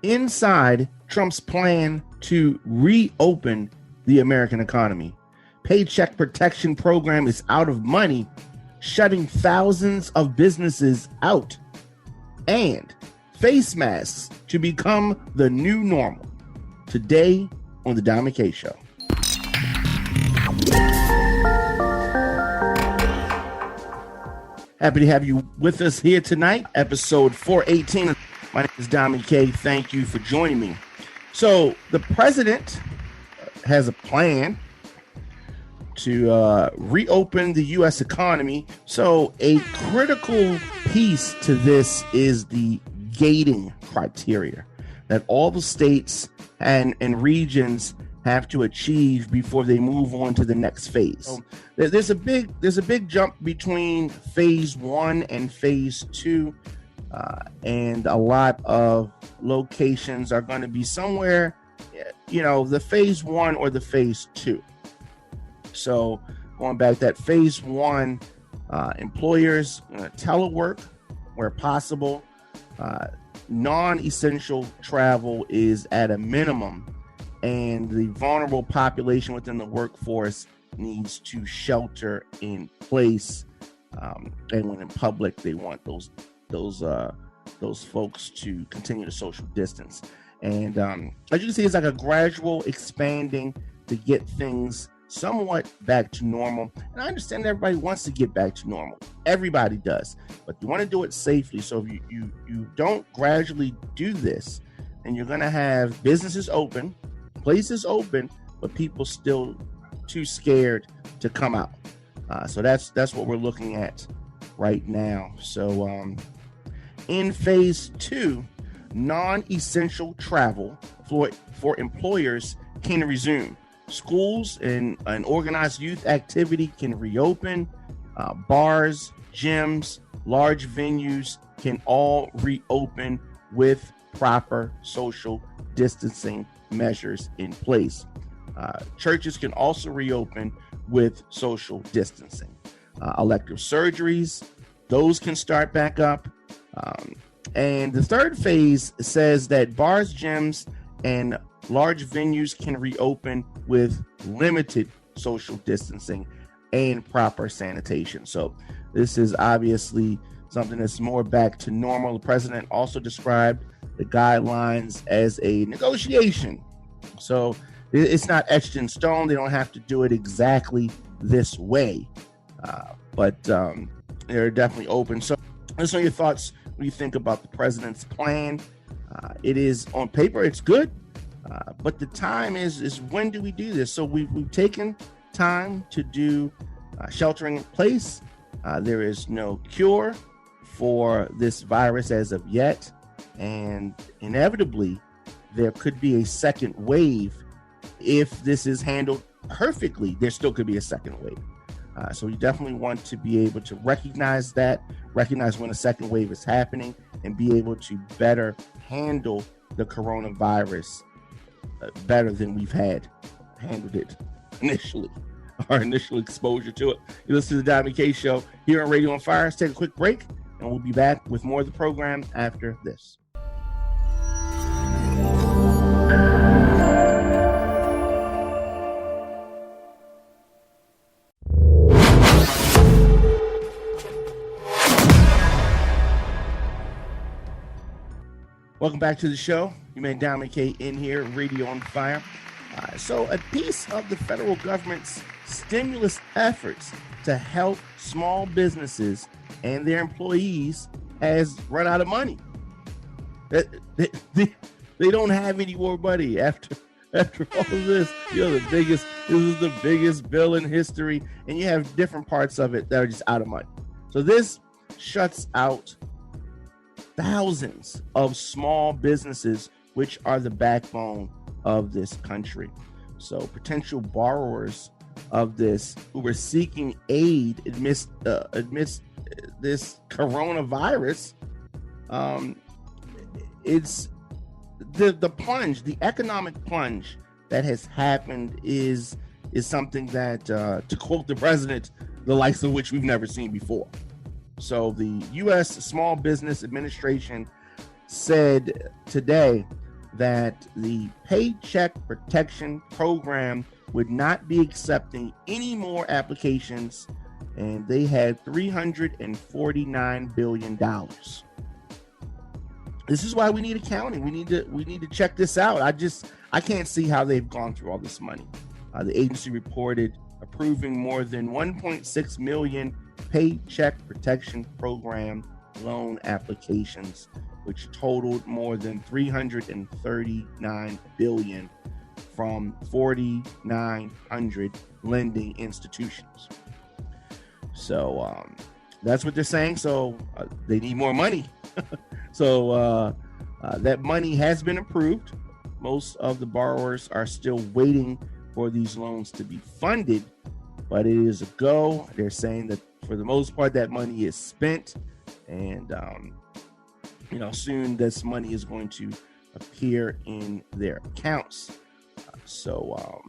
Inside Trump's plan to reopen the American economy. Paycheck Protection Program is out of money, shutting thousands of businesses out. And face masks to become the new normal. Today on the Don McKay Show. Happy to have you with us here tonight, episode 418. My name is Don McKay. Thank you for joining me. So the president has a plan to reopen the U.S. economy. So a critical piece to this is the gating criteria that all the states and regions have to achieve before they move on to the next phase. So there's a big jump between phase 1 and phase 2, and a lot of locations are going to be somewhere, the phase 1 or the phase 2. So going back, that phase 1, employers telework where possible. Non-essential travel is at a minimum, and the vulnerable population within the workforce needs to shelter in place. And when in public, they want those folks to continue to social distance. And as you can see, it's like a gradual expanding to get things somewhat back to normal. And I understand everybody wants to get back to normal. Everybody does, but you want to do it safely. So if you don't gradually do this, and you're going to have businesses open, places open, but people still too scared to come out. So that's what we're looking at right now. So in phase 2, non-essential travel for employers can resume. Schools and organized youth activity can reopen. Bars, gyms, large venues can all reopen with proper social distancing measures in place. Churches can also reopen with social distancing. Elective surgeries, those can start back up. And the third phase says that bars, gyms, and large venues can reopen with limited social distancing and proper sanitation. So this is obviously something that's more back to normal. The president also described the guidelines as a negotiation. So it's not etched in stone. They don't have to do it exactly this way. But they're definitely open. So let's know your thoughts when you think about the president's plan. It is, on paper, it's good. But the time is when do we do this? So we've taken time to do sheltering in place. There is no cure for this virus as of yet. And inevitably, there could be a second wave. If this is handled perfectly, there still could be a second wave. So you definitely want to be able to recognize when a second wave is happening, and be able to better handle the coronavirus better than we've handled it initially, our initial exposure to it. You listen to the Don McKay Show here on Radio on Fire. Let's take a quick break, and we'll be back with more of the program after this. Welcome back to the show. You made Don McKay in here, Radio on Fire. So a piece of the federal government's stimulus efforts to help small businesses and their employees has run out of money. They don't have any more money after all of this. This is the biggest bill in history, and you have different parts of it that are just out of money. So this shuts out thousands of small businesses, which are the backbone of this country. So potential borrowers of this who were seeking aid amidst this coronavirus, it's the economic plunge that has happened is something that, to quote the president, the likes of which we've never seen before. So the U.S. Small Business Administration said today that the Paycheck Protection Program would not be accepting any more applications, and they had $349 billion. This is why we need accounting. We need to check this out. I can't see how they've gone through all this money. The agency reported approving more than 1.6 million Paycheck Protection Program loan applications, which totaled more than $339 billion from 4,900 lending institutions. So that's what they're saying. So they need more money. So that money has been approved. Most of the borrowers are still waiting for these loans to be funded, but it is a go. They're saying that for the most part, that money is spent, and soon this money is going to appear in their accounts. So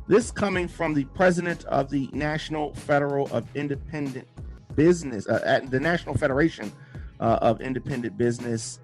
this coming from the president of the National Federal of Independent Business, at the National Federation of Independent Business,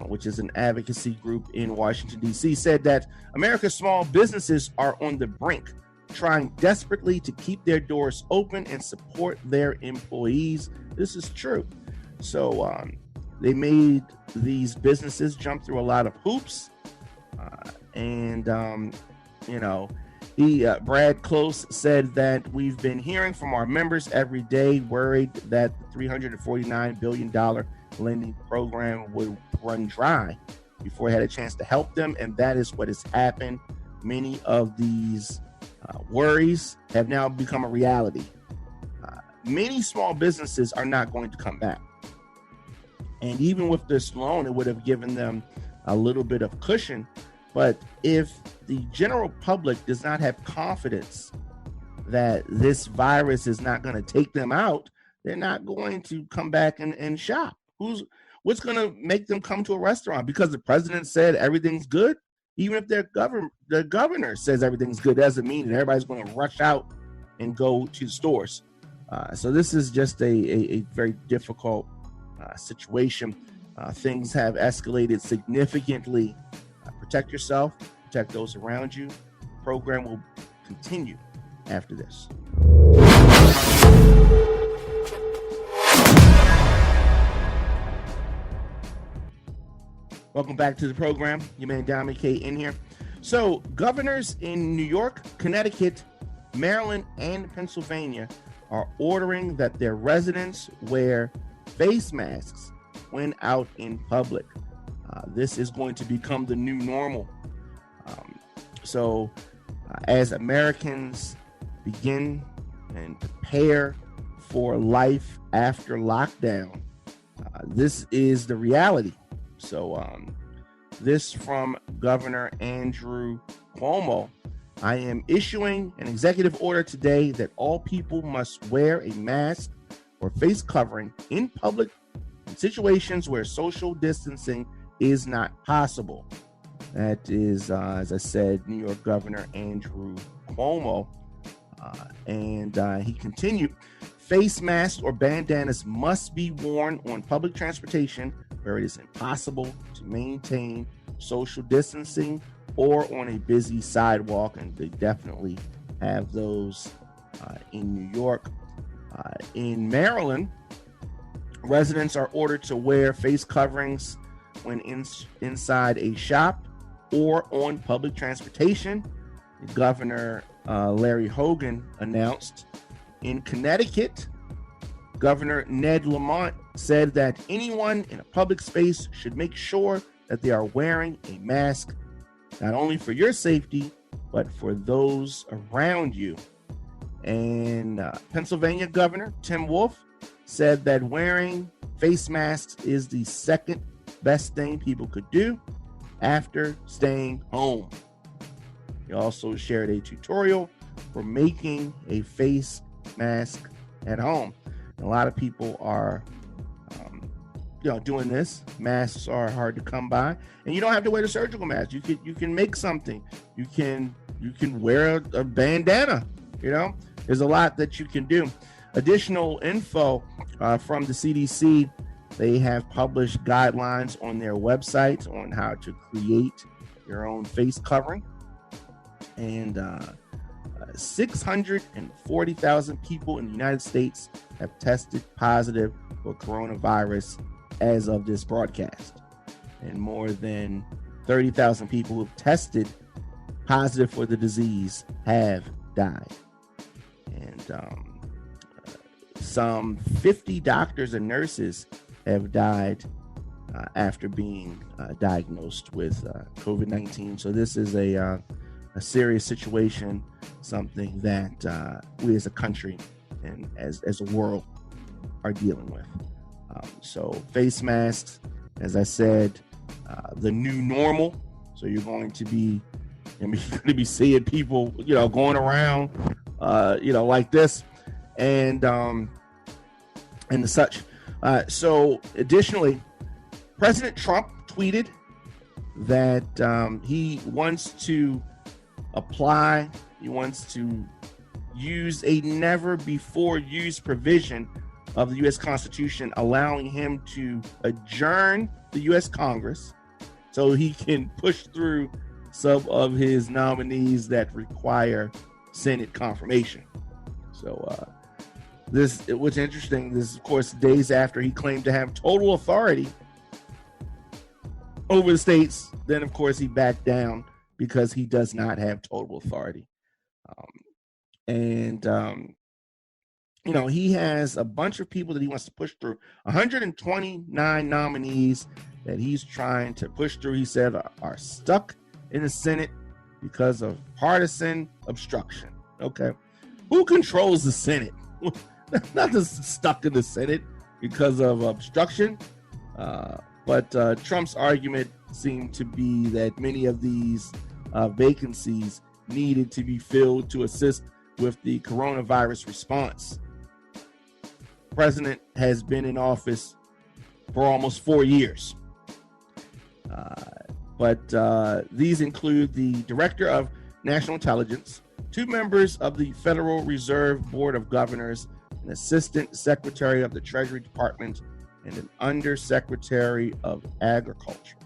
which is an advocacy group in Washington, D.C., said that America's small businesses are on the brink, trying desperately to keep their doors open and support their employees. This is true. So they made these businesses jump through a lot of hoops. Brad Close said that we've been hearing from our members every day, worried that the $349 billion lending program would run dry before it had a chance to help them. And that is what has happened. Many of these worries have now become a reality. Many small businesses are not going to come back. And even with this loan, it would have given them a little bit of cushion. But if the general public does not have confidence that this virus is not going to take them out, they're not going to come back and shop. What's going to make them come to a restaurant? Because the president said everything's good? Even if their governor says everything's good, doesn't mean that everybody's going to rush out and go to the stores. So this is just a very difficult situation. Things have escalated significantly. Protect yourself, protect those around you. The program will continue after this. Welcome back to the program. Your man Dominic K in here. So governors in New York, Connecticut, Maryland, and Pennsylvania are ordering that their residents wear face masks when out in public. This is going to become the new normal. As Americans begin and prepare for life after lockdown, this is the reality. So this from Governor Andrew Cuomo. I am issuing an executive order today that all people must wear a mask or face covering in public in situations where social distancing is not possible. That is, as I said, New York Governor Andrew Cuomo. And he continued, face masks or bandanas must be worn on public transportation where it is impossible to maintain social distancing or on a busy sidewalk. And they definitely have those in New York. In Maryland, residents are ordered to wear face coverings when inside a shop or on public transportation. Governor Larry Hogan announced. In Connecticut, Governor Ned Lamont said that anyone in a public space should make sure that they are wearing a mask, not only for your safety, but for those around you. And Pennsylvania Governor Tim Wolf said that wearing face masks is the second best thing people could do after staying home. He also shared a tutorial for making a face mask at home. A lot of people are doing this. Masks are hard to come by, and you don't have to wear the surgical mask. You can make something. You can wear a bandana. There's a lot that you can do. Additional info from the CDC They have published guidelines on their website on how to create your own face covering. And 640,000 people in the United States have tested positive for coronavirus as of this broadcast. And more than 30,000 people who have tested positive for the disease have died. And some 50 doctors and nurses have died after being diagnosed with COVID-19. So this is a serious situation, something that we as a country and as a world are dealing with. So face masks, as I said, the new normal. So you're going to be seeing people, going around, like this, and the such. So additionally, President Trump tweeted that he wants to use a never before used provision of the U.S. Constitution, allowing him to adjourn the U.S. Congress so he can push through some of his nominees that require Senate confirmation. So what's interesting, this is, of course, days after he claimed to have total authority over the states. Then, of course, he backed down because he does not have total authority. He has a bunch of people that he wants to push through. 129 nominees that he's trying to push through, he said, are stuck in the Senate because of partisan obstruction. Okay. Who controls the Senate? Not just stuck in the Senate because of obstruction. But Trump's argument seemed to be that many of these vacancies needed to be filled to assist with the coronavirus response. The president has been in office for almost 4 years. But these include the Director of National Intelligence, 2 members of the Federal Reserve Board of Governors, an Assistant Secretary of the Treasury Department, and an Undersecretary of Agriculture.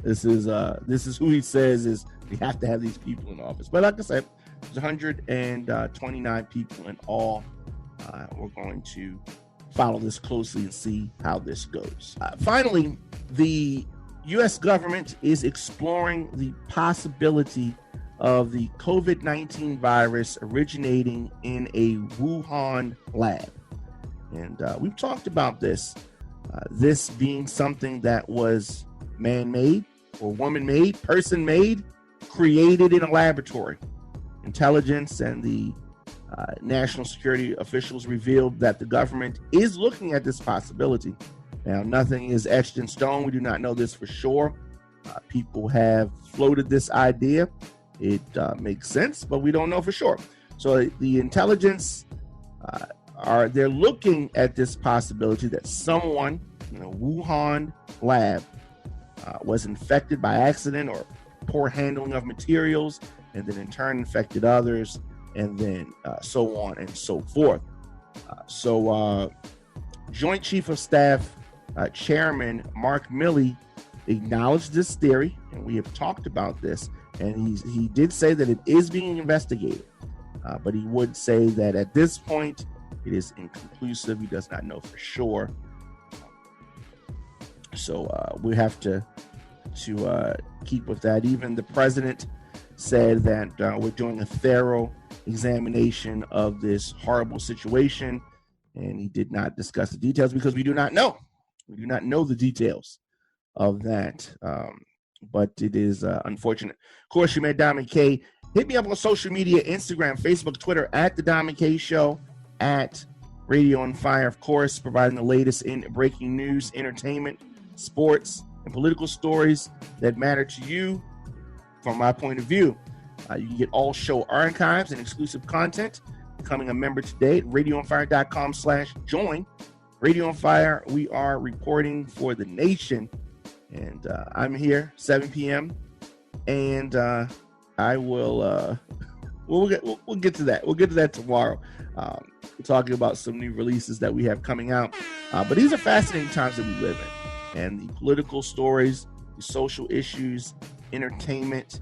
This is who he says is we have to have these people in office. But like I said, there's 129 people in all. We're going to follow this closely and see how this goes. Finally, the U.S. government is exploring the possibility of the COVID-19 virus originating in a Wuhan lab. And we've talked about this being something that was man-made or woman-made, person-made, created in a laboratory. Intelligence and the national security officials revealed that the government is looking at this possibility. Now, nothing is etched in stone. We do not know this for sure. People have floated this idea. It makes sense, but we don't know for sure. So the intelligence they're looking at this possibility that someone in a Wuhan lab was infected by accident or poor handling of materials, and then in turn infected others, and then so on and so forth. Joint Chief of Staff Chairman Mark Milley acknowledged this theory, and we have talked about this, and he did say that it is being investigated, but he would say that at this point it is inconclusive. He does not know for sure. So we have to keep with that. Even the president said that we're doing a thorough examination of this horrible situation, and he did not discuss the details because we do not know. We do not know the details of that, but it is unfortunate. Of course, you met Diamond K. Hit me up on social media, Instagram, Facebook, Twitter, at The Diamond K Show, at Radio on Fire, of course, providing the latest in breaking news, entertainment, sports, and political stories that matter to you from my point of view. You can get all show archives and exclusive content. Becoming a member today at radioonfire.com/join. Radio on Fire, we are reporting for the nation. And I'm here, 7 p.m. And I will we'll get to that. We'll get to that tomorrow. We're talking about some new releases that we have coming out. But these are fascinating times that we live in. And the political stories, the social issues, entertainment.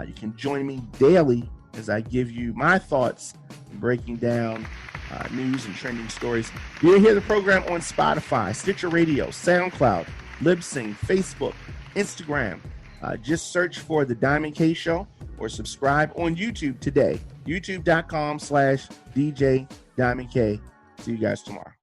You can join me daily as I give you my thoughts, breaking down news and trending stories. You can hear the program on Spotify, Stitcher Radio, SoundCloud, Libsyn, Facebook, Instagram. Just search for The Diamond K Show or subscribe on YouTube today. YouTube.com/DJ Diamond K. See you guys tomorrow.